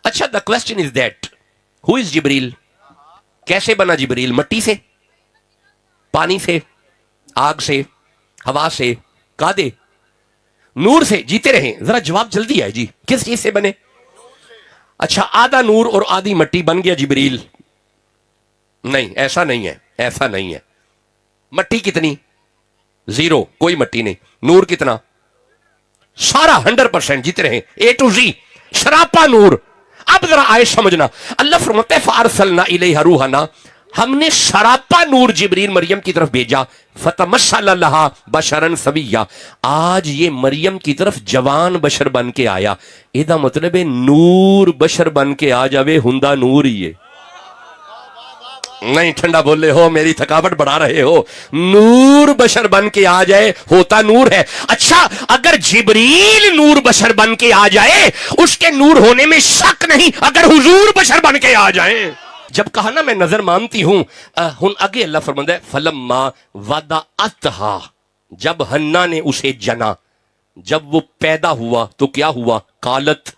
اچھا the question is that who is جبریل؟ کیسے بنا جبریل؟ مٹی سے، پانی سے، آگ سے، ہوا سے، کادے، نور سے؟ جیتے رہیں، ذرا جواب جلدی آئے جی، کس چیز سے بنے؟ اچھا آدھا نور اور آدھی مٹی بن گیا جبریل؟ نہیں، ایسا نہیں ہے، ایسا نہیں ہے۔ مٹی کتنی؟ زیرو، کوئی مٹی نہیں۔ نور کتنا؟ سارا 100%، جیتے رہیں، اے ٹو زی، شراپا نور۔ اب ذرا آئے سمجھنا، اللہ فرماتا ہے فَأَرْسَلْنَا إِلَيْهَا رُوحَنَا، ہم نے سراپا نور جبریل مریم کی طرف بھیجا، فَتَمَثَّلَ لَهَا بَشَرًا سَوِيًّا، آج یہ مریم کی طرف جوان بشر بن کے آیا۔ ایدہ مطلب ہے نور بشر بن کے آ جاوے، ہندہ نور ہی ہے۔ نہیں ٹھنڈا بول رہے ہو، میری تھکاوٹ بڑھا رہے ہو۔ نور بشر بن کے آ جائے ہوتا نور ہے۔ اچھا اگر جبریل نور بشر بن کے آ جائے، اس کے نور ہونے میں شک نہیں اگر حضور بشر بن کے آ جائیں۔ جب کہا نا میں نظر مانتی ہوں، آگے اللہ فرماتا ہے فَلَمَّا وَضَعَتْهَا، جب حنا نے اسے جنا، جب وہ پیدا ہوا تو کیا ہوا؟ قالت،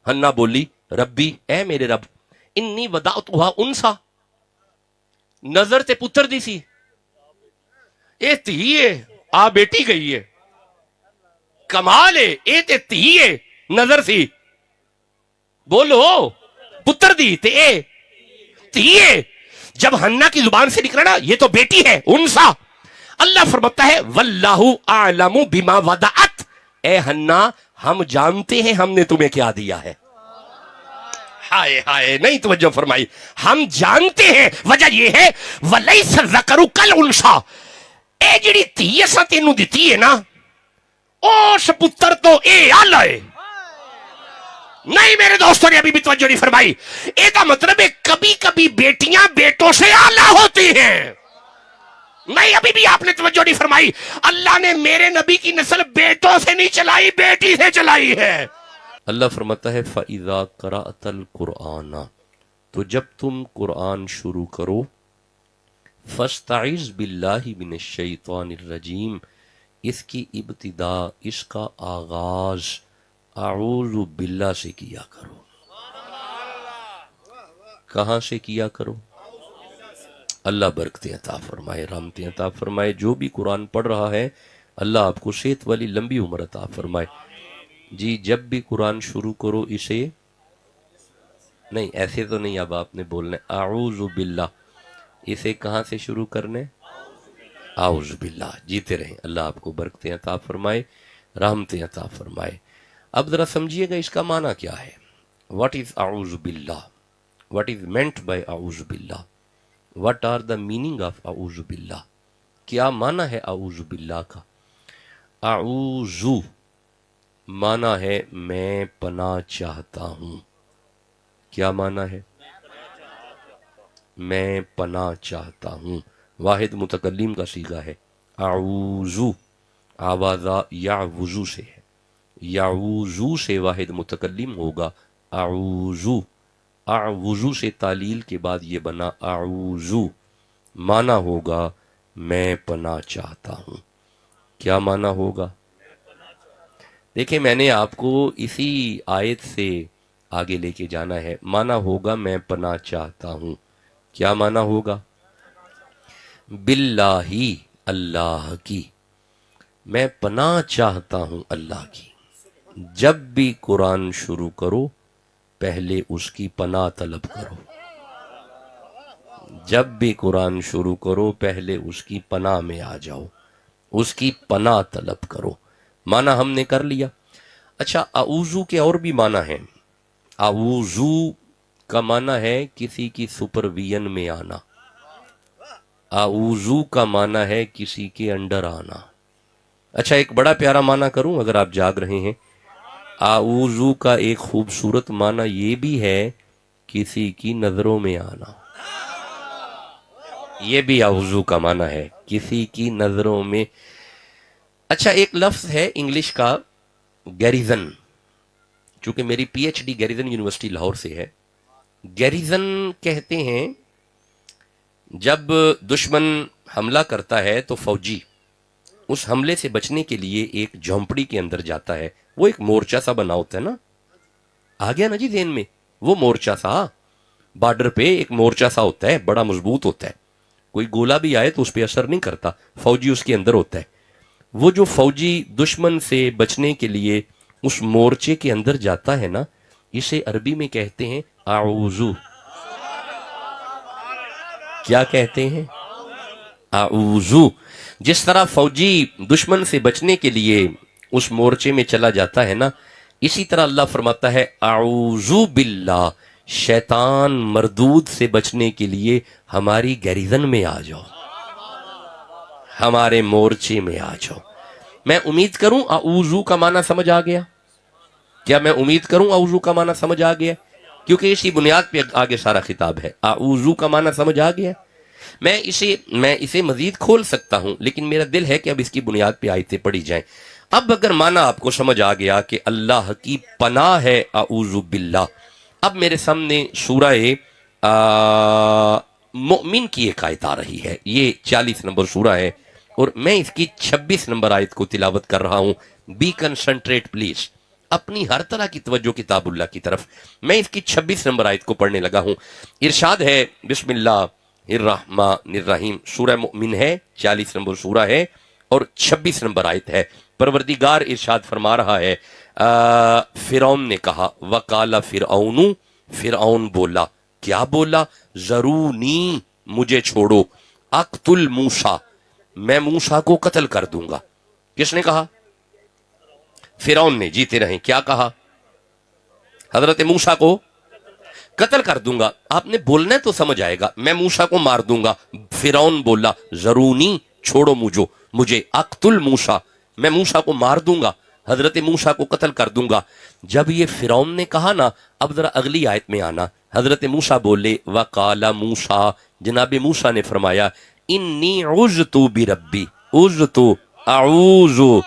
حنا بولی ربی، اے میرے رب، انی وضعتها انثى، نظر تے پتر دی سی، اے تھی ہے، آ بیٹی گئی ہے، کمال ہے، اے تے تھی ہے، نظر سی، بولو پتر دی تے اے تھی ہے۔ جب حنا کی زبان سے نکلا نا یہ تو بیٹی ہے، انسا، اللہ فرماتا ہے واللہ اعلم بما وضعت، اے حنا ہم جانتے ہیں ہم نے تمہیں کیا دیا ہے۔ ہائے ہائے، نہیں توجہ فرمائی، ہم جانتے ہیں، وجہ یہ ہے وَلَيْسَ الذَّكَرُ كَالْأُنثَىٰ، اے جڑی تھی اساں تینوں دتی ہے نا، اس پتر تو اے آلہ ہے۔ نہیں میرے دوستوں نے ابھی بھی توجہ نہیں فرمائی، اے دا مطلب ہے کبھی کبھی بیٹیاں بیٹوں سے آلہ ہوتی ہیں۔ نہیں ابھی بھی آپ نے توجہ نہیں فرمائی، اللہ نے میرے نبی کی نسل بیٹوں سے نہیں چلائی، بیٹی سے چلائی ہے۔ اللہ فرماتا ہے فَإِذَا قَرَأْتَ الْقُرْآنَ، تو جب تم قرآن شروع کرو، فَاسْتَعِذْ بِاللَّهِ مِنَ الشَّيْطَانِ الرَّجِيمِ، اس کی ابتدا، اس کا آغاز اعوذ باللہ سے کیا کرو۔ کہاں سے کیا کرو؟ اللہ برکتیں عطا فرمائے، رحمتیں عطا فرمائے۔ جو بھی قرآن پڑھ رہا ہے اللہ آپ کو صحت والی لمبی عمر عطا فرمائے۔ جی جب بھی قرآن شروع کرو اسے، نہیں ایسے تو نہیں، اب آپ نے بولنا ہے اعوذ باللہ، اسے کہاں سے شروع کرنے؟ اعوذ باللہ۔ جیتے رہیں، اللہ آپ کو برکتیں عطا فرمائے، رحمتیں عطا فرمائے۔ اب ذرا سمجھیے گا اس کا معنی کیا ہے۔ واٹ از اعوذ باللہ؟ واٹ از مینٹ بائی اعوذ باللہ؟ What are the meaning of اعوذ باللہ؟ کیا معنی ہے اعوذ باللہ کا؟ اعوذ معنی ہے میں پناہ چاہتا ہوں۔ کیا معنی ہے؟ میں پناہ چاہتا ہوں۔ واحد متکلم کا صیغہ ہے اعوذ، آواز یعوذ سے ہے، یعوذ سے واحد متکلم ہوگا اعوذ، اعوذ سے تعلیل کے بعد یہ بنا اعوذ، معنی ہوگا میں پناہ چاہتا ہوں۔ کیا معنی ہوگا؟ دیکھیں میں نے آپ کو اسی آیت سے آگے لے کے جانا ہے۔ معنی ہوگا میں پناہ چاہتا ہوں۔ کیا معنی ہوگا؟ باللہ، اللہ کی، میں پناہ چاہتا ہوں اللہ کی۔ جب بھی قرآن شروع کرو پہلے اس کی پناہ طلب کرو۔ جب بھی قرآن شروع کرو پہلے اس کی پناہ میں آ جاؤ، اس کی پناہ طلب کرو۔ معنی ہم نے کر لیا۔ اچھا اعوذ کے اور بھی معنی ہیں۔ اعوذ کا معنی ہے کسی کی سپرویژن میں آنا، اعوذ کا معنی ہے کسی کے انڈر آنا۔ اچھا ایک بڑا پیارا معنی کروں اگر آپ جاگ رہے ہیں، اعوذ کا ایک خوبصورت معنی یہ بھی ہے کسی کی نظروں میں آنا۔ یہ بھی اعوذ کا معنی ہے کسی کی نظروں میں۔ اچھا ایک لفظ ہے انگلش کا گیریزن، چونکہ میری P H D Garrison University Lahore سے ہے۔ گیریزن کہتے ہیں جب دشمن حملہ کرتا ہے تو فوجی اس حملے سے بچنے کے لیے ایک جھونپڑی کے اندر جاتا ہے، وہ ایک مورچہ سا بنا ہوتا ہے نا، آ گیا نا جی ذہن میں، वो मोर्चा सा, बॉर्डर पे एक मोर्चा सा होता है, बड़ा मजबूत होता है, कोई गोला भी आए तो उस पर असर नहीं करता, फौजी उसके अंदर होता है। वो जो फौजी दुश्मन से बचने के लिए उस मोर्चे के अंदर जाता है ना, इसे अरबी में कहते हैं आऊजू। क्या कहते हैं? आऊजू। जिस तरह फौजी दुश्मन से बचने के लिए उस मोर्चे में चला जाता है ना, इसी तरह अल्लाह फरमाता है आऊजू बिल्लाह, शैतान मरदूद से बचने के लिए हमारी गैरिजन में आ जाओ, हमारे मोर्चे में आ जाओ। मैं उम्मीद करूं आऊजू का माना समझ आ गया। क्या मैं उम्मीद करूं आऊजू का माना समझ आ गया? क्योंकि इसी बुनियाद पे आगे सारा खिताब है। आऊजू का माना समझ आ गया। मैं इसे मजीद खोल सकता हूं, लेकिन मेरा दिल है कि अब इसकी बुनियाद पे आयतें पढ़ी जाएं। अब अगर माना आपको समझ आ गया कि अल्लाह की पनाह है आऊजु बिल्लाह, अब मेरे सामने सूरह मुमिन की एक आयत आ रही है। ये 40 नंबर सूरा है और मैं इसकी 26 नंबर आयत को तिलावत कर रहा हूं। बी कंसंट्रेट प्लीज, अपनी हर तरह की तवज्जो किताबुल्लाह की तरफ। मैं इसकी 26 नंबर आयत को पढ़ने लगा हूं। इरशाद है, बिस्मिल्लाहिर्रहमानिर्रहीम। सूरह मुमिन है, 40 नंबर सूरा है और 26 नंबर आयत है। परवरदिगार इरशाद फरमा रहा है, फिरौन ने कहा, वकाला फिरौनु, फिरौन बोला, क्या बोला? जरूनी, मुझे छोड़ो, अक्तुल मूसा, मैं मूसा को कत्ल कर दूंगा। किसने कहा? फिरौन ने। जीते रहें। क्या कहा? हजरत मूसा को कत्ल कर दूंगा। आपने बोलना है तो समझ आएगा, मैं मूसा को मार दूंगा। फिरौन बोला, जरूनी, छोड़ो मुझे, अक्तुल मूसा, मैं मूसा को मार दूंगा, हजरत मूसा को कत्ल कर दूंगा। जब ये फिरौन ने कहा ना, अब जरा अगली आयत में आना। हजरत मूसा बोले, वकाला मूसा, जनाब मूसा ने फरमाया, इन्नी उज़्तु बिरब्बी, उज़्तु आऊज़ु,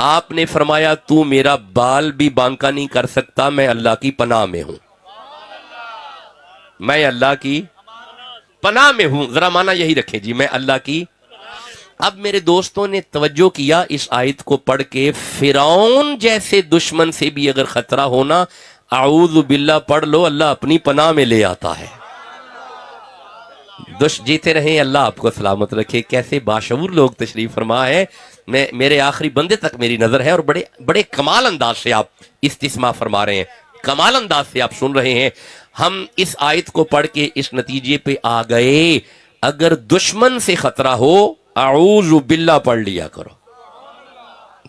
आपने फरमाया तू मेरा बाल भी बांका नहीं कर सकता, मैं अल्लाह की पनाह में हूं, मैं अल्लाह की पनाह में हूं। जरा माना यही रखें जी, मैं अल्लाह की। अब मेरे दोस्तों ने तवज्जो किया इस आयत को पढ़ के, फिरौन जैसे दुश्मन से भी अगर खतरा होना, आऊज़ु बिल्लाह पढ़ लो, अल्लाह अपनी पनाह में ले आता है। जीते रहें, अल्लाह आपको सलामत रखे। कैसे बाशऊर लोग तशरीफ फरमा है। मैं मेरे आखिरी बंदे तक मेरी नजर है और बड़े बड़े कमाल अंदाज से आप इस्तिस्मा फरमा रहे हैं, कमाल अंदाज से आप सुन रहे हैं। हम इस आयत को पढ़ के इस नतीजे पे आ गए, अगर दुश्मन से खतरा हो, आऊज़ु बिल्लाह पढ़ लिया करो।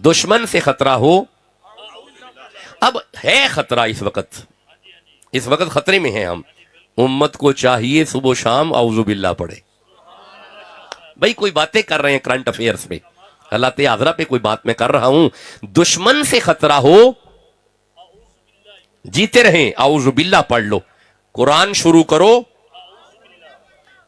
दुश्मन से खतरा हो, अब है खतरा, इस वक्त खतरे में है हम। उम्मत को चाहिए सुबह शाम आऊज़ु बिल्लाह पढ़े। भाई कोई बातें कर रहे हैं करंट अफेयर्स पे, हालात आज़रा पे कोई बात मैं कर रहा हूं। दुश्मन से खतरा हो, जीते रहें, आऊज़ु बिल्लाह पढ़ लो। कुरान शुरू करो,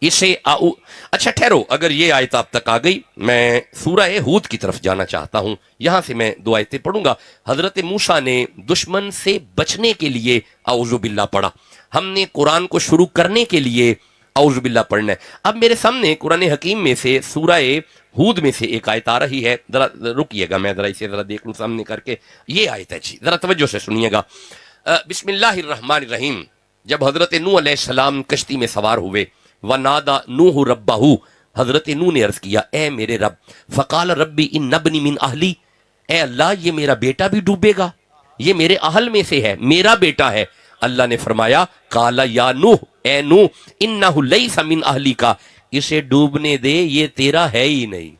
इसे अच्छा ठहरो, अगर ये आयत आप तक आ गई, मैं सूरह हूद की तरफ जाना चाहता हूं। यहां से मैं 2 आयतें पढ़ूंगा। हजरत मूसा ने दुश्मन से बचने के लिए आऊज़ु बिल्लाह पढ़ा, हमने कुरान को शुरू करने के लिए आऊज़ु बिल्लाह पढ़ना है। अब मेरे सामने कुरान हकीम में से सूरह हूद में से एक आयत आ रही है, जरा रुकिएगा, मैं जरा इसे जरा देख लूं सामने करके। ये आयत है जी, जरा तवज्जो से सुनिएगा। बिस्मिल्लाहिर्रहमानिर्रहीम। जब हजरत नूह अलैहिस्सलाम कश्ती में सवार हुए, व नादा नूह रब्बहू, हजरत नूह ने अर्ज किया, ए मेरे रब, फ़क़ाल रब्बी इन्नब्नी मिन अहली, ए अल्लाह ये मेरा बेटा भी डूबेगा, ये मेरे अहल में से है, मेरा बेटा है। अल्लाह ने फरमाया, काला या नूह, ए नूह, इन्नहु लैसा मिन अहली का, इसे डूबने दे, ये तेरा है ही नहीं।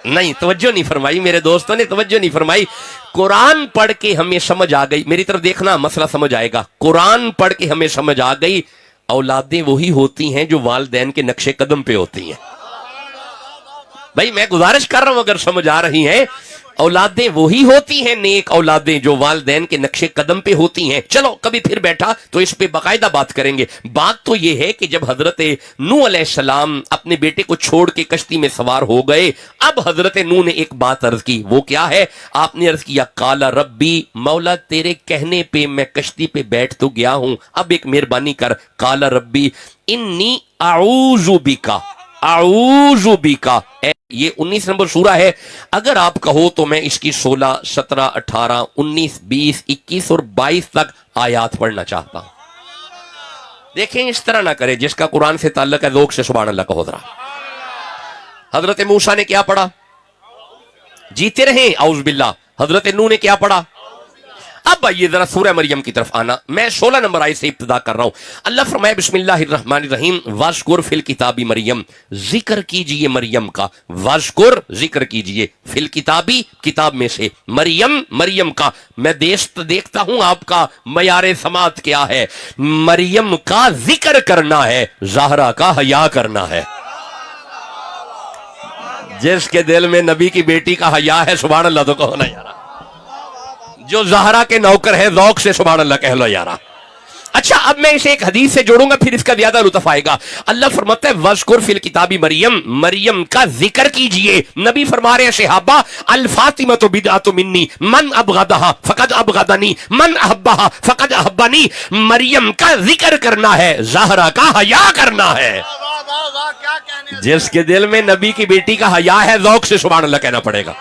नहीं, तवज्जो नहीं फरमाई मेरे दोस्तों ने, तवज्जो नहीं फरमाई। कुरान पढ़ के हमें समझ आ गई, मेरी तरफ देखना, मसला समझ आएगा। कुरान पढ़ के हमें समझ आ गई, औलादें वही होती हैं जो वालिदैन के नक्शे कदम पे होती हैं। भाई मैं गुजारिश कर रहा हूं, अगर समझ आ रही हैं, औलादें वही होती हैं, नेक औलादें जो वालिदैन के नक्शे कदम पे होती हैं। चलो कभी फिर बैठा तो इस पे बाकायदा बात करेंगे। बात तो यह है कि जब हजरत नूह अलैहिस्सलाम अपने बेटे को छोड़ के कश्ती में सवार हो गए, अब हजरत नूह ने एक बात अर्ज की। वो क्या है? आपने अर्ज किया, काला रब्बी, मौला तेरे कहने पे मैं कश्ती पे बैठ तो गया हूं, अब एक मेहरबानी कर। काला रब्बी इन्नी आऊज़ु बिका, आऊज़ु बिका। ये 19 नंबर सूरा है। अगर आप कहो तो मैं इसकी 16, 17, 18, 19, 20, 21 और 22 तक आयात पढ़ना चाहता हूं। देखें, इस तरह ना करें जिसका कुरान से ताल्लुक है ज़ौक़ से सुभान अल्लाह कहो जरा। हजरत मूसा ने क्या पढ़ा? जीते रहे औज़ बिल्लाह। हजरत नूह ने क्या पढ़ा? अब आइए जरा सूरह मरियम की तरफ आना। मैं 16 नंबर आयत से इब्तिदा कर रहा हूं। अल्लाह फरमाए बिस्मिल्लाहिर्रहमानिर्रहीम वज़कुर फिल किताबी मरियम, जिक्र कीजिए मरियम का। वज़कुर जिक्र कीजिए, फिल किताबी किताब में से, मरियम मरियम का। मैं देखता हूं आपका मयारे समात क्या है। मरियम का जिक्र करना है, ज़हरा का हया करना है। जिसके दिल में नबी की बेटी का हया है सुभान अल्लाह तो कहो ना यारा। जो ज़हरा के नौकर है ज़ौक़ से सुभान अल्लाह कह लो यारा। अच्छा, अब मैं इसे एक हदीस से जोड़ूंगा, फिर इसका ज्यादा लुत्फ आएगा। अल्लाह फरमाता है वज़कुर फिल किताबी मरियम, मरियम का जिक्र कीजिए। नबी फरमा रहे हैं सहाबा, अल फातिमा तो बिदअतु मिन्नी, मन अबगदहा फकद अबगदनी, मन अहब्बहा फकद अहब्बनी। मरियम का जिक्र करना है, ज़हरा का हया करना है। जिसके दिल में नबी की बेटी का हया है ज़ौक़ से सुभान अल्लाह कहना पड़ेगा।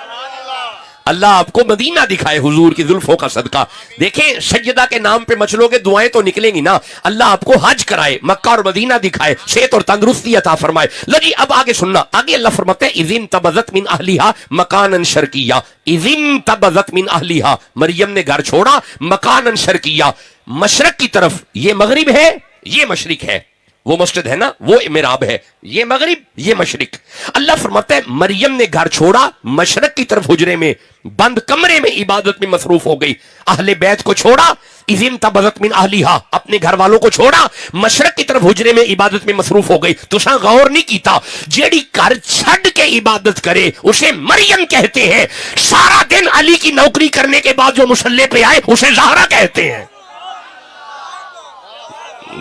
अल्लाह आपको मदीना दिखाए हुजूर की जुल्फों का सदका। देखें, सैयदा के नाम पे मचलोगे दुआएं तो निकलेंगी ना। अल्लाह आपको हज कराए, मक्का और मदीना दिखाए, सेहत और तंदुरुस्ती अता फरमाए। लो जी, अब आगे सुनना। आगे अल्लाह फरमाते हैं इज़िन तबज़त मिन अहलिहा मकानन शर्किया। इज़िन तबज़त मिन अहलिहा, मरियम ने घर छोड़ा मकानन शर्किया, मशरक की तरफ। ये मगरिब है, ये मशरिक है। वो मस्जिद है ना, वो मिराब है, ये मगरिब, ये मशरिक। अल्लाह फरमाता है मरियम ने घर छोड़ा मशरक की तरफ, हुजरे में बंद कमरे में इबादत में मसरूफ हो गई। अहले बैत को छोड़ा, इज़िन तबज़त मिन अहलिहा, अपने घर वालों को छोड़ा, मशरक की तरफ हुजरे में इबादत में मसरूफ हो गई। तुसा गौर नहीं कीता, जेड़ी घर छड़ के इबादत करे उसे मरियम कहते हैं। सारा दिन अली की नौकरी करने के बाद जो मुसल्ले पे आए उसे ज़हरा कहते हैं।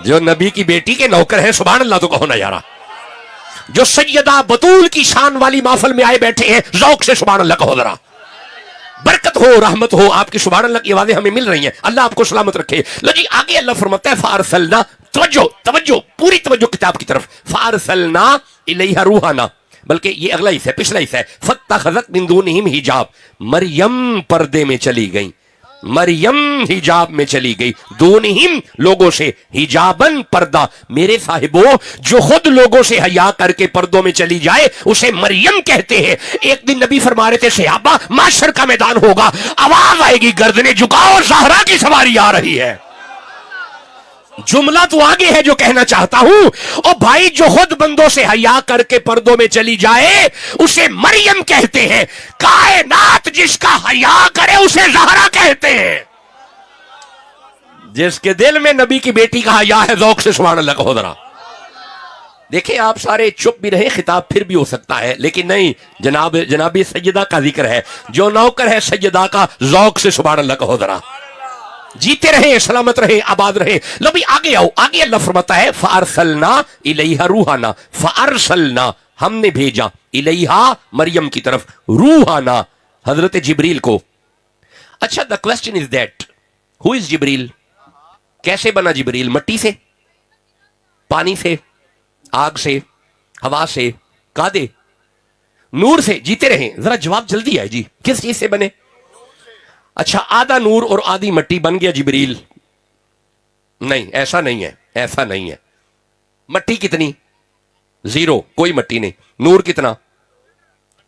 जो नबी की बेटी के नौकर है सुभान अल्लाह तो कहो ना यारा। जो सैयदा बतूल की शान वाली महफिल में आए बैठे हैं, ज़ौक़ से सुभान अल्लाह कहो जरा। बरकत हो, रहमत हो, आपकी सुभान अल्लाह की आवाजें हमें मिल रही हैं। अल्लाह आपको सलामत रखे। लो जी, आगे अल्लाह फरमाता है फारसलना, तवज्जो तवज्जो, पूरी तवज्जो किताब की तरफ। फारसलना इलैहा रूहाना, बल्कि ये अगला हिस्सा है, पिछला हिस्सा है। फत्तखज़त मिन दूनिहिम हिजाब, मरियम पर्दे में चली गई, मरियम हिजाब में चली गई। दूनिहिम, लोगों से, हिजाबन पर्दा। मेरे साहिबो, जो खुद लोगों से हया करके पर्दों में चली जाए उसे मरियम कहते हैं। एक दिन नबी फरमा रहे थे सहाबा, माशर का मैदान होगा, आवाज आएगी, गर्दनें झुकाओ, ज़हरा की सवारी आ रही है। जुमला तो आगे है जो कहना चाहता हूं। और भाई, जो खुद बंदों से हया करके पर्दों में चली जाए उसे मरियम कहते हैं। कायनात जिसका हया करे उसे ज़हरा कहते हैं। जिसके दिल में नबी की बेटी का हया है ज़ौक़ से सुभान अल्लाह कहो जरा। देखिए, आप सारे चुप भी रहे, खिताब फिर भी हो सकता है, लेकिन नहीं, जनाबी सैयदा का जिक्र है। जो नौकर है सैयदा का, ज़ौक़ से सुभान अल्लाह कहो जरा। जीते रहे, सलामत रहे, आबाद रहे। लो भी आगे आओ। आगे अल्लाह फरमाता है फारसलना इलैहा रूहाना, फारसलना, हमने भेजा, इलैहा, मरियम की तरफ, रूहाना, हजरत जिब्रील को। अच्छा, the question is that who is Jibreel? कैसे बना जिब्रील? मट्टी से, पानी से, आग से, हवा से, कादे, नूर से? जीते रहे, जरा जवाब जल्दी आए जी, किस चीज से बने? अच्छा, आधा नूर और आधी मट्टी बन गया जिब्रील? नहीं, ऐसा नहीं है, ऐसा नहीं है। मट्टी कितनी? 0, कोई मट्टी नहीं। नूर कितना?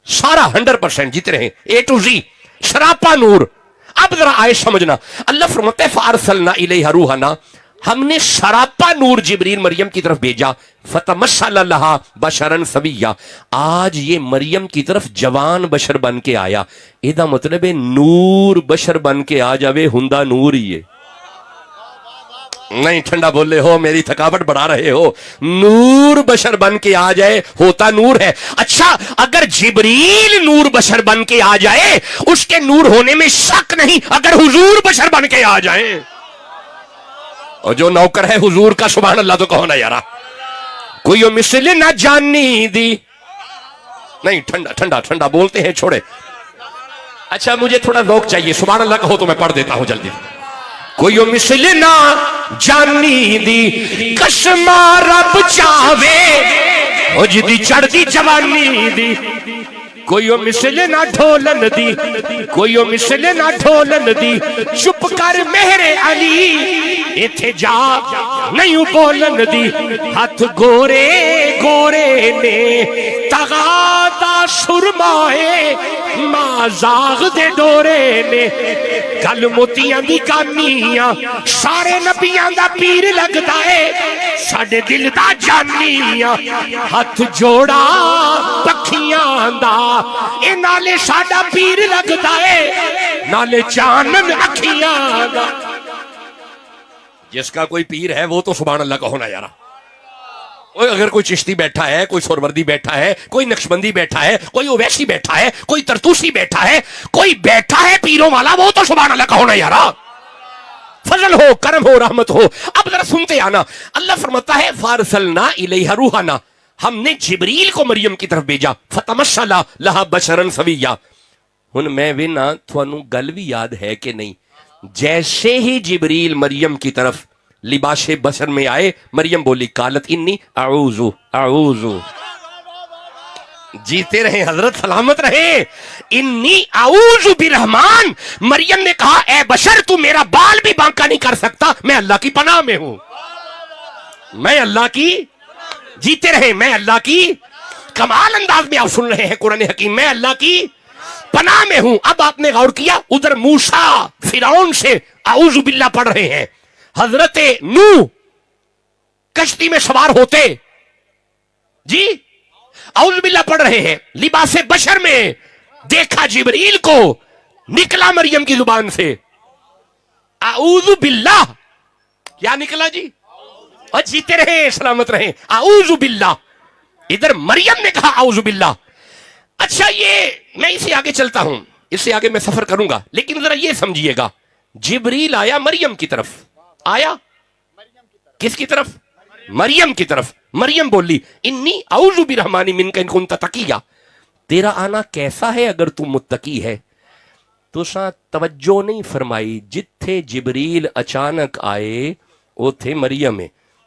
सारा 100%। जीते रहे, A to Z, सरापा नूर। अब जरा आए समझना। अल्लाह फरमाता है फारसलना इलैहा रूहाना, हमने सरापा नूर जिब्रील मरियम की तरफ भेजा। फतमस्सल लहा बशरन सविया, आज ये मरियम की तरफ जवान बशर बन के आया। एदा मतलब है नूर बशर बन के आ जावे, हुंदा नूर ही है। नहीं, ठंडा बोले हो, मेरी थकावट बढ़ा रहे हो। नूर बशर बन के आ जाए, होता नूर है। अच्छा, अगर जिब्रील नूर बशर बन के आ जाए उसके नूर होने में शक नहीं, अगर हुजूर बशर बन के आ जाए। और जो नौकर है हुजूर का, सुभान अल्लाह तो कहो ना यारा। कोई मिसल ना जानी दी। नहीं, ठंडा ठंडा ठंडा बोलते हैं, छोड़े। अच्छा, मुझे थोड़ा ज़ौक़ चाहिए, सुभान अल्लाह कहो तो मैं पढ़ देता हूं जल्दी। कोई मिसल ना जानी दी, कसमा रब चावे, ओ जिदी चढ़दी जवानी दी। کوئی مثل نہ ڈھولن دی، کوئی مثل نہ ڈھولن دی، چپ کر مہر علی ایتھے جا نہیں بولن دی، ہاتھ گورے گورے نے تغادا سرمائے ماں زاغ دے ڈورے نے، گل موتیاں دی کانیاں سارے نبیاں دا پیر لگدا ہے، ساڈے دل دا جانیاں ہاتھ جوڑا پکھیاں دا، اے نالے ساڈا پیر لگدا ہے نالے چانن اکھیاں دا۔ جس کا کوئی پیر ہے وہ تو سبحان اللہ کا ہونا یارا۔ اگر کوئی چشتی بیٹھا ہے، کوئی سوروردی بیٹھا ہے، کوئی نقشبندی بیٹھا ہے، کوئی اویسی بیٹھا ہے، کوئی ترتوسی بیٹھا ہے، کوئی بیٹھا ہے پیروں والا، وہ تو سبحان اللہ کا ہونا یارا۔ فضل ہو، کرم ہو، رحمت ہو۔ اب ذرا سنتے آنا، اللہ فرماتا ہے فارسلنا الیہا روحنا، ہم نے جبریل کو مریم کی طرف بھیجا، فتمثل لہا بشرا سویا۔ ہن میں وینا تھانوں گل بھی یاد ہے کہ نہیں، جیسے ہی جبریل مریم کی طرف لباس بشر میں آئے، مریم بولی قالت انی اعوذ اعوذ، جیتے رہیں حضرت، سلامت رہیں، انی اعوذ برحمان، مریم نے کہا اے بشر تو میرا بال بھی بانکا نہیں کر سکتا، میں اللہ کی پناہ میں ہوں، میں اللہ کی، جیتے رہیں، میں اللہ کی، کمال انداز میں آپ سن رہے ہیں قرآن حکیم، میں اللہ کی پناہ میں ہوں۔ اب آپ نے غور کیا ادھر موسیٰ فرعون سے اعوذ باللہ پڑھ رہے ہیں، حضرت نوح کشتی میں سوار ہوتے جی اعوذ باللہ پڑھ رہے ہیں، لباس بشر میں دیکھا جبریل کو، نکلا مریم کی زبان سے اعوذ باللہ، کیا نکلا جی؟ اور جیتے رہیں، سلامت رہیں، اعوذ باللہ، ادھر مریم نے کہا اعوذ باللہ۔ اچھا یہ میں اسے آگے چلتا ہوں، اس سے آگے میں سفر کروں گا، لیکن ذرا یہ سمجھیے گا، جبریل آیا مریم کی طرف، آیا کس کی طرف؟ مریم کی طرف۔ مریم بولی انی اعوذ برحمن منک ان کنت تقیا، تیرا آنا کیسا ہے اگر تو متقی ہے؟ تو سا توجہ نہیں فرمائی، جتھے جبریل اچانک آئے وہ تھے مریم،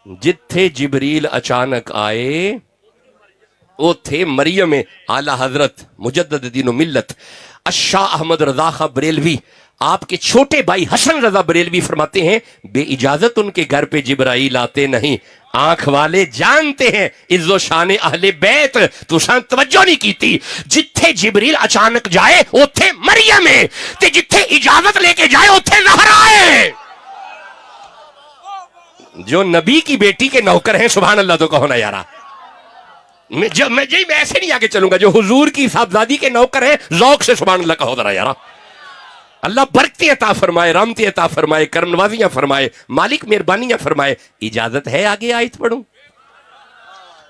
جتھے جبریل اچانک آئے وہ تھے مریم۔ اعلی حضرت مجدد دین و ملت الشاہ احمد رضا خاں بریلوی، آپ کے چھوٹے بھائی حسن رضا بریلوی فرماتے ہیں بے اجازت ان کے گھر پہ جبرائیل آتے نہیں، آنکھ والے جانتے ہیں عز و شان اہل بیت، تو شان توجہ نہیں کیتی، جتھے جبریل اچانک جائے اوتھے مریم ہے، تے جتھے اجازت لے کے جائے اوتھے زہرا ہے۔ جو نبی کی بیٹی کے نوکر ہیں، سبحان اللہ تو کہو نا یارا۔ میں ایسے نہیں آگے چلوں گا، جو حضور کی صاحبزادی کے نوکر ہیں، ذوق سے سبحان اللہ کہو ذرا یارا۔ اللہ برکتی عطا فرمائے، رحمتی عطا فرمائے، کرم نوازیاں فرمائے، مالک مہربانیاں فرمائے۔ اجازت ہے آگے آیت پڑھوں؟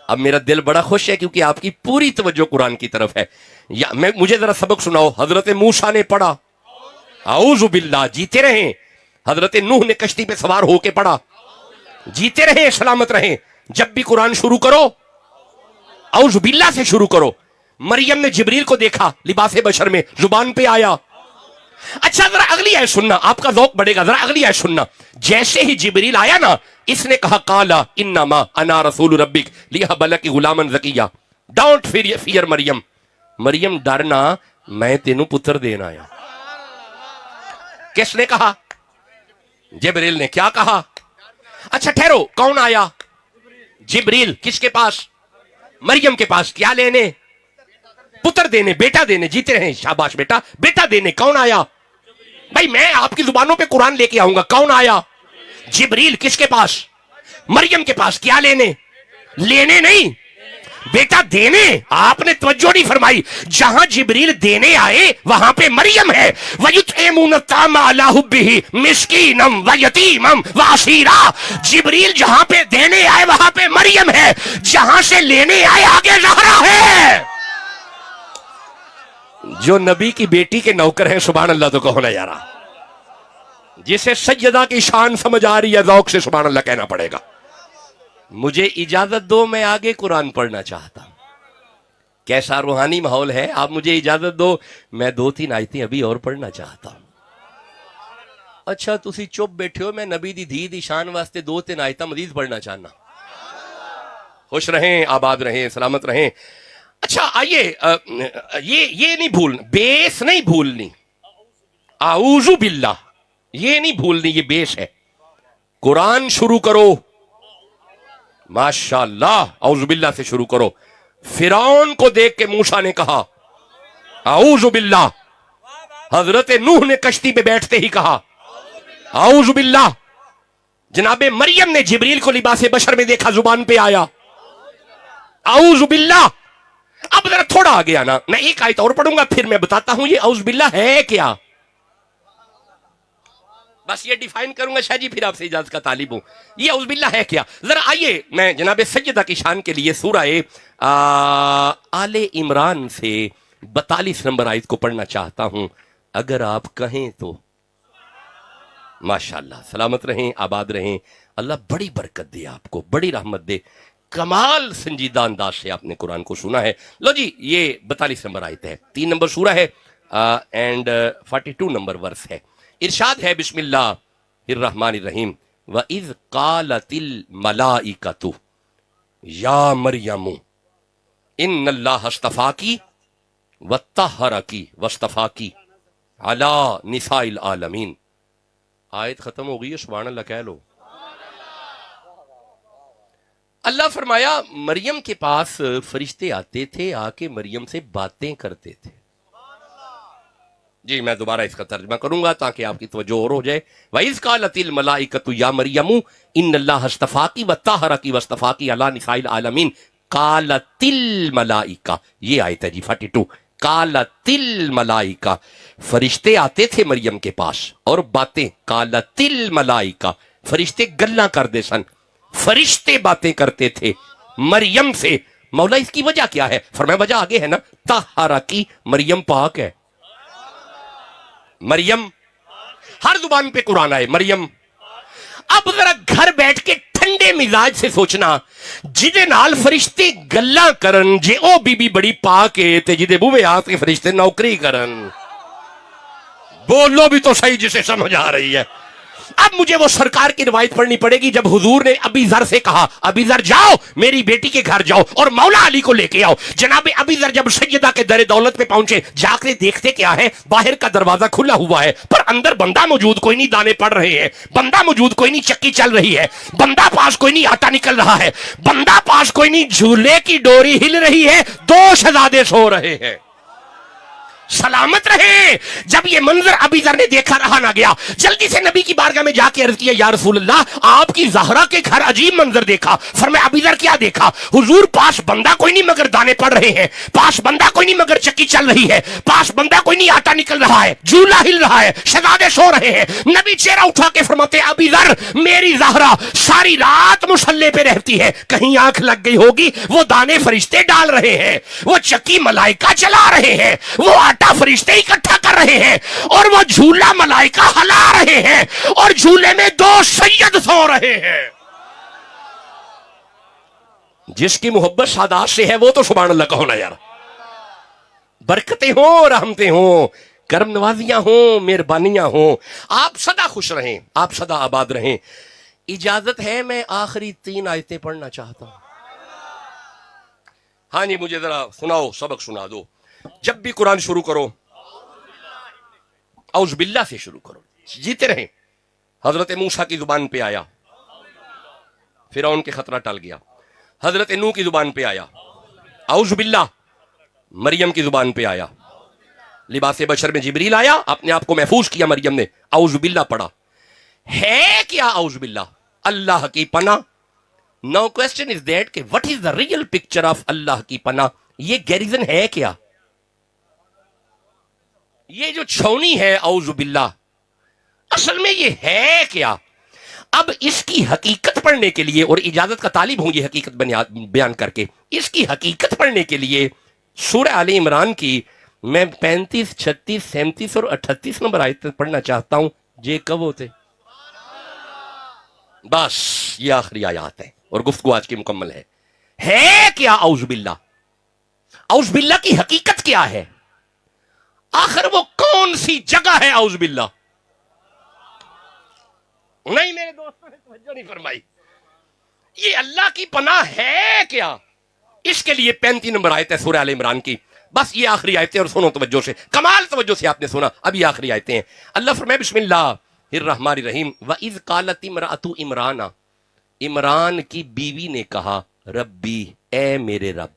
اب میرا دل بڑا خوش ہے کیونکہ آپ کی پوری توجہ قرآن کی طرف ہے۔ یا مجھے ذرا سبق سناؤ، حضرت موسیٰ نے پڑھا اعوذ باللہ، جیتے رہیں۔ حضرت نوح نے کشتی پہ سوار ہو کے پڑھا، جیتے رہیں، سلامت رہیں۔ جب بھی قرآن شروع کرو اعوذ باللہ سے شروع کرو۔ مریم نے جبریل کو دیکھا لباس بشر میں، زبان پہ آیا۔ اچھا ذرا اگلی آیت سننا، آپ کا ذوق بڑھے گا، ذرا اگلی آیت سننا۔ جیسے ہی جبریل آیا نا، اس نے کہا قالا انما انا رسول ربک لیہب لک غلاما زکیا، ڈونٹ فیئر مریم، مریم ڈرنا، میں تینوں پتر دینا آیا۔ کس نے کہا؟ جبریل نے۔ کیا کہا؟ اچھا ٹھہرو، کون آیا؟ جبریل۔ کس کے پاس؟ مریم کے پاس۔ کیا لینے؟ پتر دینے، بیٹا دینے۔ جیتے رہیں، شاباش بیٹا، بیٹا دینے۔ کون آیا؟ بھائی میں آپ کی زبانوں پہ قرآن لے کے آؤں گا، کون آیا؟ جبریل۔ کس کے پاس؟ مریم کے پاس۔ کیا لینے؟ لینے نہیں، بیٹا دینے۔ آپ نے توجہ نہیں فرمائی، جہاں جبریل دینے آئے وہاں پہ مریم ہے۔ وَيُطْعِمُونَ الطَّعَامَ عَلَىٰ حُبِّهِ مِسْكِينًا وَيَتِيمًا وَأَسِيرًا۔ جبریل جہاں پہ دینے آئے وہاں پہ مریم ہے، جہاں سے لینے آئے آگے زہرا ہے۔ جو نبی کی بیٹی کے نوکر ہیں، سبحان اللہ تو کہو نا یارا۔ جسے سیدہ کی شان سمجھ آ رہی ہے، ذوق سے سبحان اللہ کہنا پڑے گا۔ مجھے اجازت دو، میں آگے قرآن پڑھنا چاہتا ہوں۔ کیسا روحانی ماحول ہے، آپ مجھے اجازت دو، میں 2-3 آیتیں ابھی اور پڑھنا چاہتا ہوں۔ اچھا تسی چپ بیٹھے ہو، میں نبی دی دھی دی شان واسطے 2-3 آیتیں مزید پڑھنا چاہنا۔ خوش رہیں، آباد رہیں، سلامت رہیں۔ اچھا آئیے یہ نہیں بھولنا، بیس نہیں بھولنی، اعوذ باللہ یہ نہیں بھولنی، یہ بیس ہے. قرآن شروع کرو، ماشاء اللہ اعوذ باللہ سے شروع کرو. فرعون کو دیکھ کے موسیٰ نے کہا اعوذ باللہ. حضرت نوح نے کشتی پہ بیٹھتے ہی کہا اعوذ باللہ. جناب مریم نے جبریل کو لباس بشر میں دیکھا، زبان پہ آیا اعوذ باللہ. اب ذرا تھوڑا آگے آنا، میں ایک آیت اور پڑھوں گا پھر میں بتاتا ہوں یہ اعوذ باللہ ہے کیا. بس یہ ڈیفائن کروں گا شاہ جی، پھر آپ سے اجازت کا طالب ہوں. یہ اعوذ باللہ ہے کیا؟ ذرا آئیے میں جناب سیدہ کی شان کے لیے سورہ آل عمران سے 42 نمبر آیت کو پڑھنا چاہتا ہوں، اگر آپ کہیں تو. ماشاءاللہ سلامت رہیں، آباد رہیں، اللہ بڑی برکت دے آپ کو، بڑی رحمت دے. کمال سنجیدہ انداز سے آپ نے قرآن کو سنا ہے. لو جی یہ 42 نمبر آیت ہے، 3 نمبر سورہ ہے اینڈ 42 نمبر ورس ہے. ارشاد ہے بسم اللہ الرحمن الرحیم وَإِذْ قَالَتِ الْمَلَائِكَةُ یا مریم ان اللہ اصطفاکی وطہرکی واصطفاکی علی نساء العالمین. آیت ختم ہو گئی ہے، سبحان اللہ کہہ لو. اللہ فرمایا مریم کے پاس فرشتے آتے تھے، آ کے مریم سے باتیں کرتے تھے. جی میں دوبارہ اس کا ترجمہ کروں گا تاکہ آپ کی توجہ اور ہو جائے. وَإِذْ قَالَتِ الْمَلَائِكَةُ يَا مَرْيَمُ إِنَّ اللَّهَ اصْطَفَاكِ وَطَهَّرَكِ وَاصْطَفَاكِ عَلَى نِسَاءِ الْعَالَمِينَ. قَالَتِ الْمَلَائِكَةُ، یہ آیت ہے جی 42. قَالَتِ الْمَلَائِكَةُ، فرشتے آتے تھے مریم کے پاس اور باتیں. قَالَتِ الْمَلَائِكَةُ، فرشتے گلاں کر دے سن، فرشتے باتیں کرتے تھے مریم سے. مولا اس کی وجہ کیا ہے؟ فرمایا وجہ آگے ہے نا، طہرکی، مریم پاک ہے. مریم ہر زبان پہ قرآن آئے مریم. اب ذرا گھر بیٹھ کے ٹھنڈے مزاج سے سوچنا، جدے نال فرشتے گلاں کرن جے او بی بی بڑی پاک ہے تے جدے بوے آ کے فرشتے نوکری کرن. بولو بھی تو صحیح جسے سمجھ آ رہی ہے. اب مجھے وہ سرکار کی روایت پڑھنی پڑے گی جب حضور نے ابی ذر سے کہا ابی ذر جاؤ میری بیٹی کے گھر جاؤ اور مولا علی کو لے کے آؤ. جناب ابی ذر جب سیدہ کے در دولت پہ پہنچے، جا کے دیکھتے کیا ہے، باہر کا دروازہ کھلا ہوا ہے پر اندر بندہ موجود کوئی نہیں، دانے پڑ رہے ہیں. بندہ موجود کوئی نہیں، چکی چل رہی ہے. بندہ پاس کوئی نہیں، آٹا نکل رہا ہے. بندہ پاس کوئی نہیں، جھولے کی ڈوری ہل رہی ہے. 2 شہزادے سو رہے ہیں. سلامت رہے. جب یہ منظر ابی ذر نے دیکھا رہا نہ گیا، جلدی سے نبی کی بارگاہ میں جا کے عرض کیا یا رسول اللہ آپ کی زہرا کے گھر عجیب منظر دیکھا. فرمایا ابی ذر کیا دیکھا؟ حضور پاس بندہ کوئی نہیں مگر دانے پڑ رہے ہیں، پاس بندہ کوئی نہیں مگر چکی چل رہی ہے، پاس بندہ کوئی نہیں آٹا نکل رہا ہے، جھولا ہل رہا ہے، شہزادے سو رہے ہیں. نبی چہرہ اٹھا کے فرماتے ابی ذر میری زہرا ساری رات مصلے پہ رہتی ہے، کہیں آنکھ لگ گئی ہوگی. وہ دانے فرشتے ڈال رہے ہیں، وہ چکی ملائکہ چلا رہے ہیں، وہ فرشتے اکٹھا کر رہے ہیں اور وہ جھولا ملائکہ ہلا رہے ہیں اور جھولے میں 2 سید سو رہے ہیں. جس کی محبت سادات سے ہے وہ تو سبحان اللہ کہو نا یار. برکتیں ہوں، رحمتیں ہوں، کرم نوازیاں ہوں، مہربانیاں ہوں. آپ سدا خوش رہیں، آپ سدا آباد رہیں. اجازت ہے میں آخری 3 آیتیں پڑھنا چاہتا ہوں. ہاں جی مجھے ذرا سناؤ، سبق سنا دو. جب بھی قرآن شروع کرو اعوذ باللہ سے شروع کرو، جیتے رہیں. حضرت موسیٰ کی زبان پہ آیا، فرعون کے خطرہ ٹل گیا. حضرت نوح کی زبان پہ آیا اعوذ باللہ، مریم کی زبان پہ آیا، لباس بشر میں جبریل آیا، اپنے آپ کو محفوظ کیا مریم نے، اعوذ باللہ پڑھا. ہے کیا اعوذ باللہ؟ اللہ کی پناہ. Now question is that کہ what is the real picture of اللہ کی پناہ؟ یہ گیریزن ہے کیا؟ یہ جو چھونی ہے اعوذ باللہ اصل میں یہ ہے کیا؟ اب اس کی حقیقت پڑھنے کے لیے، اور اجازت کا طالب ہوں یہ حقیقت بیان کر کے، اس کی حقیقت پڑھنے کے لیے سورہ آل عمران کی میں 35، 36، 37 اور 38 نمبر آیت پڑھنا چاہتا ہوں. جے کب ہوتے بس یہ آخری آیات ہیں اور گفتگو آج کی مکمل ہے. ہے کیا اعوذ باللہ؟ اعوذ باللہ کی حقیقت کیا ہے؟ آخر وہ کون سی جگہ ہے اعوذ باللہ؟ نہیں میرے دوستوں نے توجہ نہیں فرمائی. یہ اللہ کی پناہ ہے کیا؟ इसके लिए 35 नंबर आयत है सूरह आल इमरान की। बस ये आखिरी आयतें, और सुनो तवज्जो से, कमाल तवज्जो से आपने सुना, अभी आखिरी आयतें हैं। अल्लाह फरमाए बिस्मिल्लाहिर्रहमानिर्रहीम, व इज़ क़ालत इम्रअतु इमराना, इमरान की बीवी ने कहा, रब्बी, ए मेरे रब।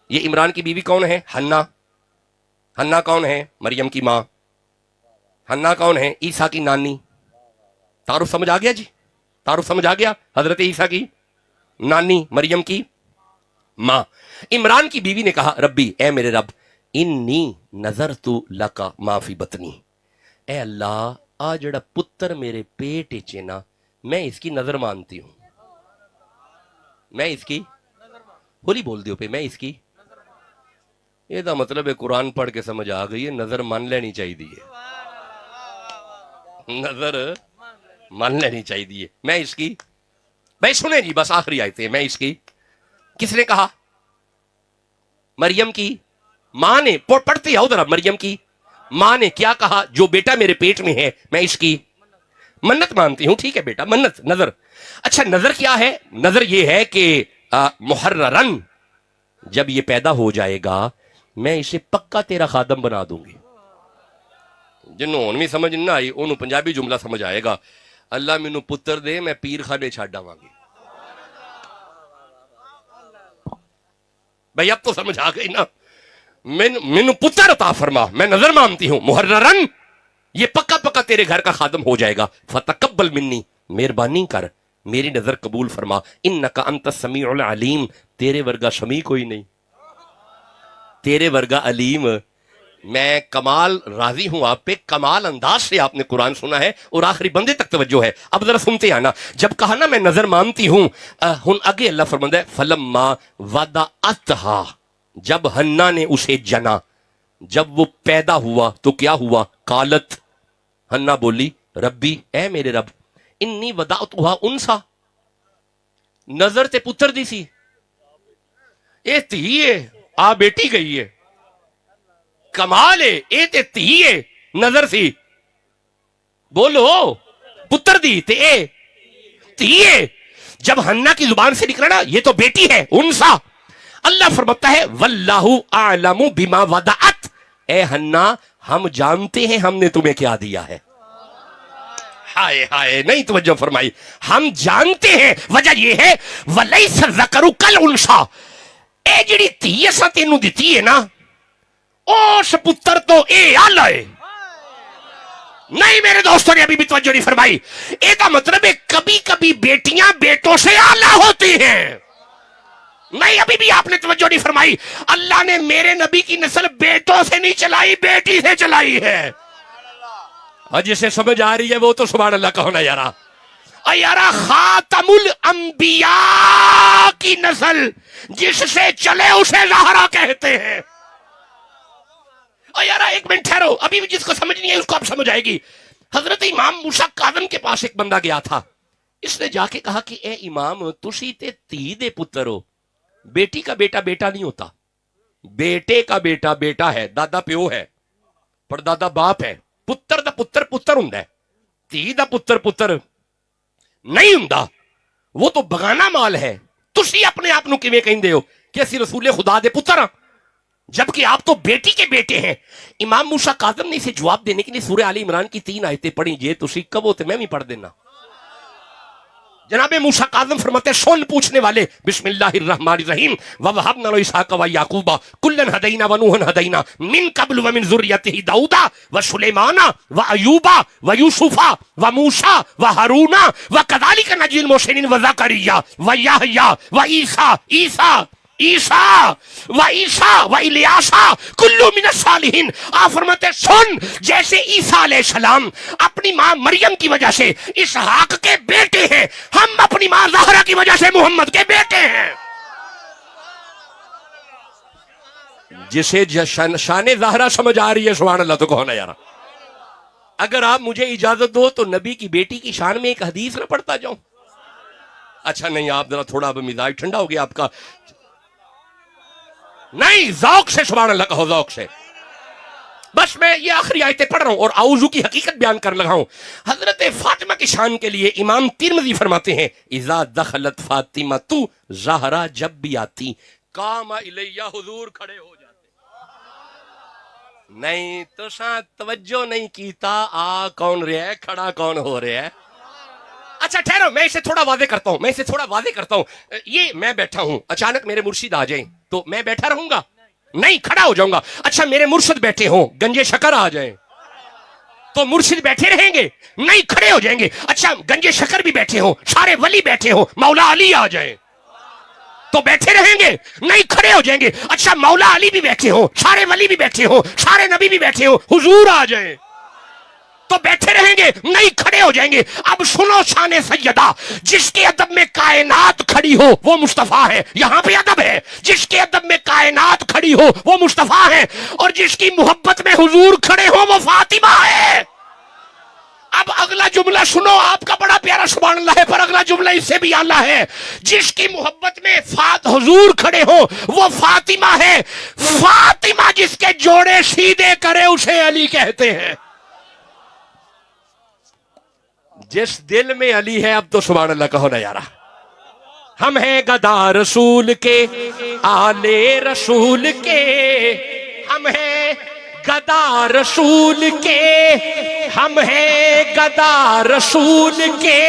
ये इमरान की बीवी कौन है? हन्ना। हन्ना कौन है? मरियम की माँ। हन्ना कौन है? ईसा की नानी। तारुफ समझ आ गया जी? तारुफ समझ आ गया? हजरत ईसा की नानी, मरियम की माँ। इमरान की बीवी ने कहा, रब्बी, ए मेरे रब, इन्नी नजरतु लका माफी बतनी, ए अल्लाह, आ जड़ा पुत्र मेरे पेट च ना, मैं इसकी नजर मानती हूं। मैं इसकी, होली बोल दियो पे, मैं इसकी, ਇਹਦਾ मतलब है कुरान पढ़ के समझ आ गई है, नजर मान लेनी चाहिए, नजर मान लेनी चाहिए। मैं इसकी, भाई सुने जी, बस आखिरी आयतें, मैं इसकी, किसने कहा? मरियम की मां ने। पढ़ते आओ जरा, मरियम की मां ने क्या कहा? जो बेटा मेरे पेट में है, मैं इसकी मन्नत मानती हूं। ठीक है बेटा, मन्नत, नजर। अच्छा, नजर क्या है? नजर ये है कि मुहर्ररन, जब ये पैदा हो जाएगा, मैं इसे पक्का तेरा खादम बना दूंगी। जिन्होंने भी समझ ना आई, उन्होंने पंजाबी जुमला समझ आएगा, अल्लाह मैनू पुत्र दे, मैं पीर खाने छाड़ आवांगी। भाई अब तो समझ आ गई ना, मैनू पुत्र अता फरमा, मैं नजर मानती हूं, मुहर्ररन, ये पक्का पक्का तेरे घर का खादम हो जाएगा। फतकब्बल मिन्नी, मेहरबानी कर, मेरी नजर कबूल फरमा, इन्नका अंतस समीउल अलीम, तेरे वर्गा समी कोई नहीं, तेरे वर्गा अलीम। मैं कमाल राजी हूं आप पे, कमाल अंदाज से आपने कुरान सुना है, और आखिरी बंदे तक तवज्जो है। अब जरा सुनते आना, जब कहा ना मैं नजर मानती हूं, हुन आगे अल्लाह फरमाता है, फलम्मा वदअतहा, जब हन्ना ने उसे जना, जब वो पैदा हुआ तो क्या हुआ? कालत, हन्ना बोली, रब्बी, ए मेरे रब, इन्नी वदाअतुहा उनसा, नजर ते पुत्र दी सी, ए धी है, आ बेटी गई है, कमाल है, ए ते धी है, नजर सी, बोलो पुत्र दी ते ए धी है। जब हन्ना की जुबान से निकला ना, ये तो बेटी है, उनसा। अल्लाह फरमाता है, वल्लाहु आलमु बिमा वदाअत, ए हन्ना, हम जानते हैं हमने तुम्हें क्या दिया है। हाय हाय, नहीं तवज्जो फरमाई, हम जानते हैं। वजह यह है, वलैस ज़करु कल उनसा, ए जिहड़ी धी असां तैनूं दित्ती है ना, उस पुत्र तो ए आला है। नहीं मेरे दोस्तों ने अभी भी तवज्जो नहीं फरमाई। इसका मतलब है कभी कभी बेटियां बेटों से आला होती हैं। नहीं, अभी भी आपने तवज्जो नहीं फरमाई। अल्लाह ने मेरे नबी की नस्ल बेटों से नहीं चलाई, बेटी से चलाई है। और जिसे समझ आ रही है वो तो सुभान अल्लाह कहो ना यारा। यारा खातमुल अंबिया की नस्ल जिससे चले उसे ज़हरा कहते हैं। और यारा एक मिनट ठहरो, अभी भी जिसको समझ नहीं है उसको अब समझ आएगी। हजरत इमाम मूसा काज़िम के पास एक बंदा गया था, इसने जाके कहा कि ए इमाम, तुसी ते धी दे पुत्र हो, बेटी का बेटा बेटा नहीं होता, बेटे का बेटा बेटा है, दादा प्यो है, परदादा बाप है, पुत्र दा पुत्र पुत्र हुंदा है, धी दा पुत्र पुत्र नहीं हुंदा, वो तो बगाना माल है। तुसी अपने आप नूं किवें कहिंदे हो कि असीं रसूले खुदा दे पुत्र हां, जबकि आप तो बेटी के बेटे हैं। इमाम मूसा काज़िम ने इसे जवाब देने के लिए सूरह आल इमरान की 3 आयतें पढ़ी। जे तुसी कहो तो मैं भी पढ़ देना। जनाबे मूसा काज़िम फरमाते, सुन पूछने वाले, बिस्मिल्लाहिर्रहमानिर्रहीम, व वहबना लो इसहाक़ व याकूबा कुल्लन हदैना व नूहन हदैना मिन क़ब्ल व मिन ज़ुर्रियतिही दाऊदा व सुलैमाना व अय्यूबा व यूसुफा व मूसा व हारूना व कज़ालिका नजील मुहसिनीन व ज़करिया व यहया व ईसा व इलियासा कुल्लु मिनस सालिहीन। आप फरमाते, सुन, जैसे ईसा अलैहिस्सलाम अपनी मां मरियम की वजह से इसहाक के बेटे हैं, हम अपनी मां ज़हरा की वजह से मोहम्मद के बेटे हैं। जिसे शान ज़हरा समझ आ रही है सुभान अल्लाह तो कहो ना यार। अगर आप मुझे इजाजत दो तो नबी की बेटी की शान में एक हदीस ना पढ़ता जाऊं। अच्छा नहीं, आप जरा थोड़ा मिजाज ठंडा हो गया आपका। नहीं, ज़ौक़ से सुभान अल्लाह कहो, ज़ौक़ से। बस मैं ये आखिरी आयतें पढ़ रहा हूं और आउज़ू की हकीकत बयान कर लगा हूं। हजरत फातिमा की शान के लिए इमाम तिरमिज़ी फरमाते हैं, इज़ा दखलत फातिमा तू ज़हरा जब भी आती कामा इलैया, हुजूर खड़े हो जाते। नहीं तो शायद तवज्जो नहीं कीता, आ कौन रहा है, खड़ा कौन हो रहा है। अच्छा ठहरो, मैं इसे थोड़ा वादे करता हूं। ये मैं बैठा हूं, अचानक मेरे मुर्शिद आ जाए तो मैं बैठा रहूंगा? नहीं, खड़ा हो जाऊंगा। अच्छा मेरे मुर्शिद बैठे हो, गंजे शकर आ जाए तो मुर्शिद बैठे रहेंगे? नहीं, खड़े हो जाएंगे। अच्छा गंजे शकर भी बैठे हो, सारे वली बैठे हो, मौला अली आ जाए तो बैठे रहेंगे? नहीं, खड़े हो जाएंगे। अच्छा मौला अली भी बैठे हो, सारे वली भी बैठे हो, सारे नबी भी बैठे हो, हुजूर आ जाए तो बैठे रहेंगे? नहीं, खड़े हो जाएंगे। अब सुनो शान सैयदा, जिसके अदब में कायनात खड़ी हो वो मुस्तफा है। यहां पे अदब है, जिसके अदब में कायनात खड़ी हो वो मुस्तफा है, और जिसकी मोहब्बत में हुजूर खड़े हो वो फातिमा है। अब अगला जुमला सुनो, आपका बड़ा प्यारा सुभान अल्लाह है, पर अगला जुमला इससे भी आला है। जिसकी मोहब्बत में फात हुजूर खड़े हो वो फातिमा है। फातिमा जिसके जोड़े सीधे करे उसे अली कहते हैं। जिस दिल में अली है, अब तो सुभान अल्लाह कहो ना यारा। हम हैं गदा रसूल के, आले रसूल के, हम हैं गदा रसूल के, हम हैं गदा रसूल के,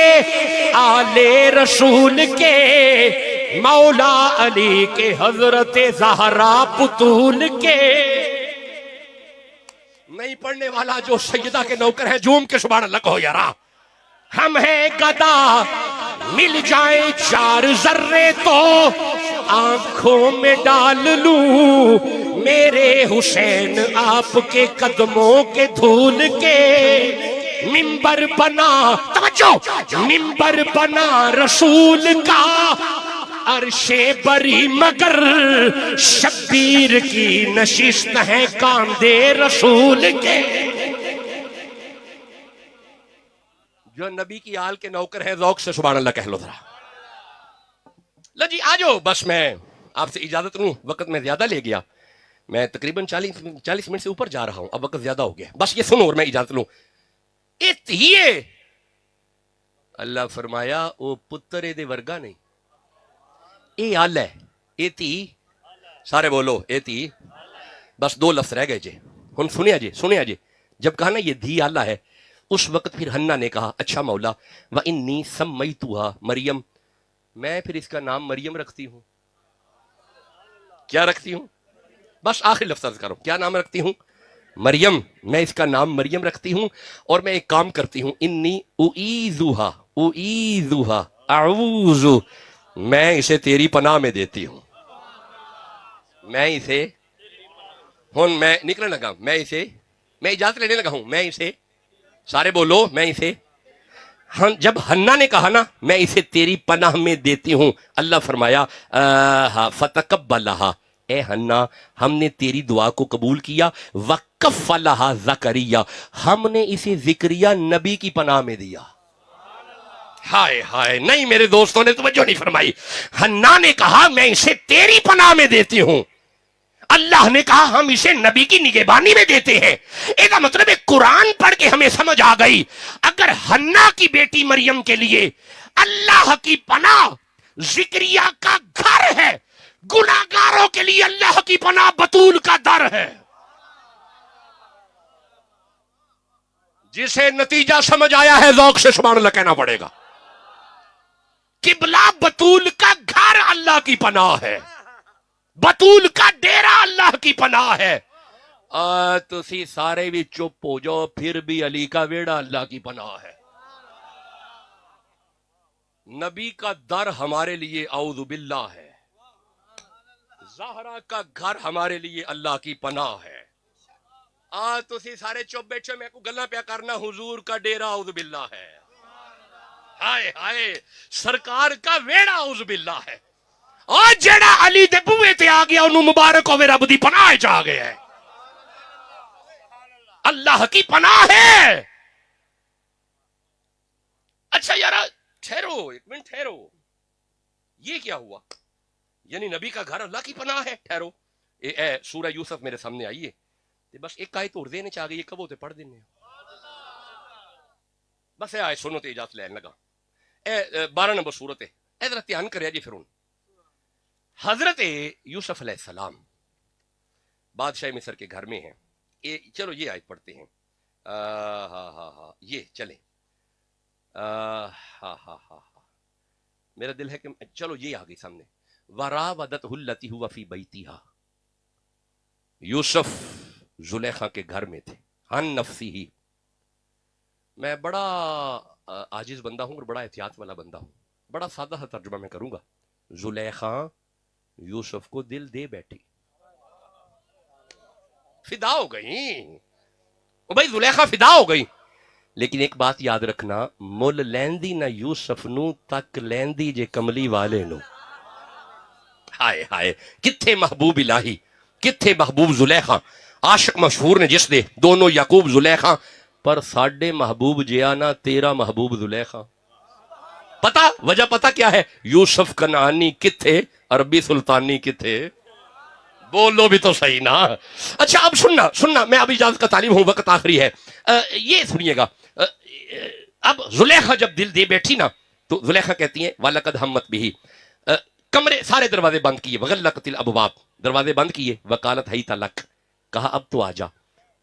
आले रसूल के, मौला अली के, हजरत ज़हरा पुतूल के। नहीं पढ़ने वाला जो सैयदा के नौकर है, झूम के सुभान अल्लाह कहो यारा। हम हैं गदा, मिल जाए चार जर्रे तो आंखों में डाल लूं, मेरे हुसैन आपके कदमों के धूल के। मिंबर बना, तवज्जो, मिंबर बना रसूल का, अरशे बरी मगर शब्बीर की नशिस्त है कांधे रसूल के। जो नबी की आल के नौकर है, ज़ौक़ से सुभान अल्लाह कह लो जरा। लो जी आ जाओ, बस मैं आपसे इजाजत लूं, वक्त में ज्यादा ले गया, मैं तकरीबन 40 मिनट से ऊपर जा रहा हूं, अब वक्त ज्यादा हो गया, बस ये सुनो और मैं इजाजत लूं। इतिये अल्लाह फरमाया ओ पुत्र ए दे वर्गा नहीं, ए आल है, ए धी, सारे बोलो ए धी। बस 2 लफ्ज रह गए जे, हुन सुनिया जे। जब कहा ना ये धी आला है, उस वक्त फिर हन्ना ने कहा, अच्छा मौला व इन्नी सम्मैतुहा मरियम, मैं फिर इसका नाम मरियम रखती हूं। क्या रखती हूं? बस आखिर लफ्ज अर्ज करो, क्या नाम रखती हूं? मरियम। मैं इसका नाम मरियम रखती हूं, और मैं एक काम करती हूं, इन्नी उईज़ुहा आऊज़ु, मैं इसे तेरी पनाह में देती हूं। मैं इसे, हुन मैं निकलने लगा, मैं इजाजत लेने लगा हूं, मैं इसे, सारे बोलो मैं इसे। जब हन्ना ने कहा ना मैं इसे तेरी पनाह में देती हूं, अल्लाह फरमाया फतकब्बलहा, ए हन्ना हमने तेरी दुआ को कबूल किया, वकफ़लहा ज़करिया, हमने इसे ज़िक्रिया नबी की पनाह में दिया। हाय हाय, नहीं मेरे दोस्तों ने तवज्जो नहीं फरमाई। हन्ना ने कहा मैं इसे तेरी पनाह में देती हूं, अल्लाह ने कहा हम इसे नबी की निगहबानी में देते हैं। इसका मतलब है कुरान पढ़ के हमें समझ आ गई, अगर हन्ना की बेटी मरियम के लिए अल्लाह की पनाह जिक्रिया का घर है, गुनाहगारों के लिए अल्लाह की पनाह बतूल का दर है। जिसे नतीजा समझ आया है ज़ौक़ से सुभान अल्लाह कहना पड़ेगा। किबला बतूल का घर अल्लाह की पनाह है, बतूल का डेरा अल्लाह की पनाह है। तुसी सारे भी चुप हो जाओ, फिर भी अली का वेड़ा अल्लाह की पनाह है। नबी का दर हमारे लिए औज़ु बिल्लाह है, ज़हरा का घर हमारे लिए अल्लाह की पनाह है। तुसी सारे चुप बैठे, मैं को गल्ला प्या करना, हुजूर का डेरा औज़ु बिल्लाह है। हाय हाय, सरकार का वेड़ा औज़ु बिल्लाह है। और जेड़ा अली दे बूहे ते आ गया उन्होंने मुबारक हो, रब दी पनाह च आ गया है, अल्लाह की पनाह है। अच्छा यार ठहरो, एक मिनट ठहरो, ये क्या हुआ? यानी नबी का घर अल्लाह की पनाह है? ठहरो, सूरह यूसुफ मेरे सामने आइए, تے بس ایک آیت اور دینے چاہ گئی یہ کبو تے پڑھ دینے بس آئے سنو تے اجازت لین لگا 12 نمبر صورت ہے ادھر دھیان کرے جی پھر حضرت یوسف علیہ السلام بادشاہ مصر کے گھر میں ہیں چلو یہ آیت پڑھتے ہیں یہ چلیں میرا دل ہے کہ چلو یہ آ گئی سامنے وراودته التي هو في بيتها یوسف زلیخا کے گھر میں تھے عن نفسه میں بڑا عاجز بندہ ہوں اور بڑا احتیاط والا بندہ ہوں بڑا سادہ سا ترجمہ میں کروں گا زلیخا یوسف کو دل دے بیٹھی فدا ہو گئی بھائی زلیخا فدا ہو گئی لیکن ایک بات یاد رکھنا مل لیندی نہ یوسف نو تک لیندی جے کملی والے نو ہائے ہائے کتھے محبوب الہی کتھے محبوب زلیخا عاشق مشہور نے جس دے دونوں یعقوب زلیخا پر ساڈے محبوب جیا نا تیرا محبوب زلیخا پتا وجہ پتا کیا ہے یوسف کنعانی کتھے عربی سلطانی کتھے بولو بھی تو صحیح نا اچھا اب سننا میں اب اجازت کا طالب ہوں وقت آخری ہے یہ سنیے گا اب زلیخا جب دل دے بیٹھی نا تو زلیخا کہتی ہیں وَلَقَدْ ہَمَّتْ بِهِ کمرے سارے دروازے بند کیے وَغَلَّقَتِ الْأَبْوَابَ دروازے بند کیے وَقَالَتْ هَيْتَ لَكَ کہا اب تو آجا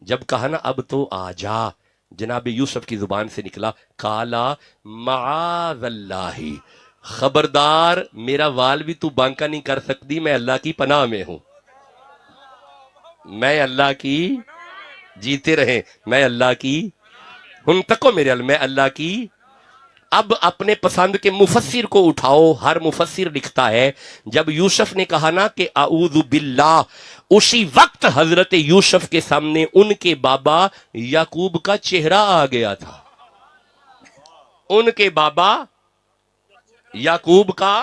جب کہا نا اب تو آجا جناب یوسف کی زبان سے نکلا قَالَ مَعَاذَ اللَّهِ خبردار میرا وال بھی تو بانکا نہیں کر سکتی میں اللہ کی پناہ میں ہوں میں اللہ کی جیتے رہیں میں اللہ کی ہن تکو میرے میں اللہ کی اب اپنے پسند کے مفسر کو اٹھاؤ ہر مفسر لکھتا ہے جب یوسف نے کہا نا کہ اعوذ باللہ اسی وقت حضرت یوسف کے سامنے ان کے بابا یعقوب کا چہرہ آ گیا تھا ان کے بابا یعقوب کا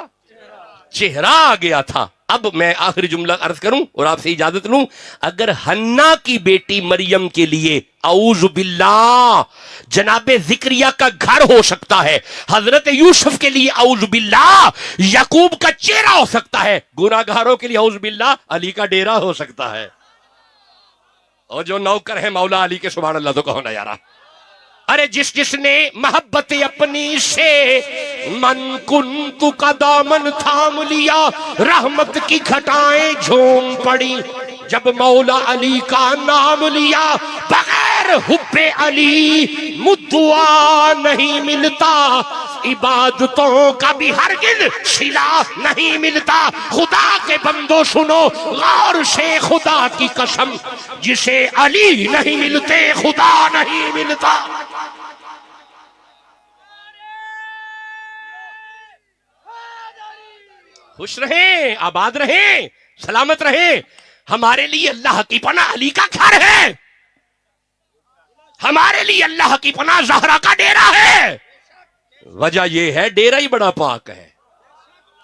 چہرہ آ گیا تھا اب میں آخری جملہ عرض کروں اور آپ سے اجازت لوں اگر حنا کی بیٹی مریم کے لیے اعوذ باللہ جناب زکریا کا گھر ہو سکتا ہے حضرت یوسف کے لیے اعوذ باللہ یعقوب کا چہرہ ہو سکتا ہے گناہگاروں کے لیے اعوذ باللہ علی کا ڈیرا ہو سکتا ہے اور جو نوکر ہے مولا علی کے سبحان اللہ تو کہو نا یارا ارے جس نے محبت اپنی سے من کنت کا دامن تھام لیا رحمت کی گھٹائیں جھوم پڑی جب مولا علی کا نام لیا بغیر حب علی مدعا نہیں ملتا عبادتوں کا بھی ہرگز صلہ نہیں ملتا خدا کے بندو سنو غور سے خدا کی قسم جسے علی نہیں ملتے خدا نہیں ملتا خوش رہیں آباد رہیں سلامت رہیں ہمارے لیے اللہ کی پناہ علی کا گھر ہے ہمارے لیے اللہ کی پناہ زہرا کا ڈیرا ہے وجہ یہ ہے ڈیرا ہی بڑا پاک ہے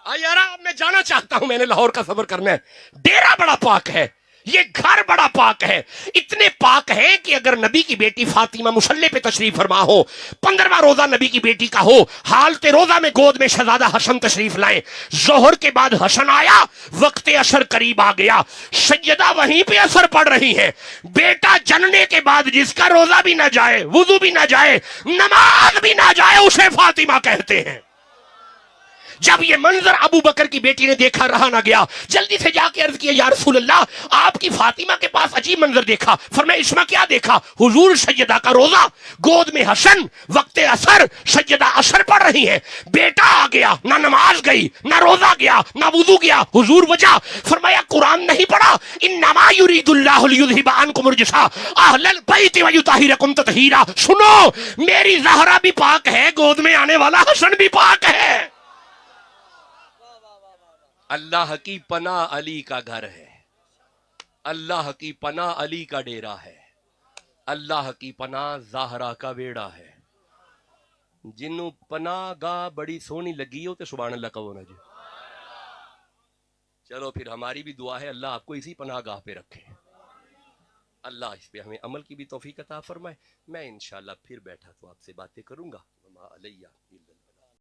یارا میں جانا چاہتا ہوں میں نے لاہور کا سفر کرنا ہے ڈیرا بڑا پاک ہے یہ گھر بڑا پاک ہے اتنے پاک ہیں کہ اگر نبی کی بیٹی فاطمہ مصلی پہ تشریف فرما ہو 15واں روزہ نبی کی بیٹی کا ہو حالت روزہ میں گود میں شہزادہ حسن تشریف لائیں ظہر کے بعد حسن آیا وقت عصر قریب آ گیا سیدہ وہیں پہ عصر پڑھ رہی ہے بیٹا جننے کے بعد جس کا روزہ بھی نہ جائے وضو بھی نہ جائے نماز بھی نہ جائے اسے فاطمہ کہتے ہیں جب یہ منظر ابو بکر کی بیٹی نے دیکھا رہا نہ گیا جلدی سے جا کے عرض کیا یا رسول اللہ آپ کی فاطمہ کے پاس عجیب منظر دیکھا فرمایا اس میں کیا دیکھا حضور سیدہ کا روزہ گود میں حسن وقت عصر سیدہ عصر پڑھ رہی ہے بیٹا آ گیا نہ نماز گئی نہ روزہ گیا نہ وضو گیا حضور وجہ فرمایا قرآن نہیں پڑھا انما یرید اللہ لیذھب عنکم الرجس اہل البیت ویطہرکم تطہیرا سنو میری زہرا بھی پاک ہے گود میں آنے والا حسن بھی پاک ہے اللہ کی پناہ علی کا گھر ہے اللہ کی پناہ علی کا ڈیرا ہے اللہ کی پناہ زہرا کا بیڑا ہے جنوں پناہ گاہ بڑی سونی لگی ہو تو سبحان اللہ کہو نا جی چلو پھر ہماری بھی دعا ہے اللہ آپ کو اسی پناہ گاہ پہ رکھے اللہ اس پہ ہمیں عمل کی بھی توفیق عطا فرمائے میں انشاءاللہ پھر بیٹھا تو آپ سے باتیں کروں گا وما علیہ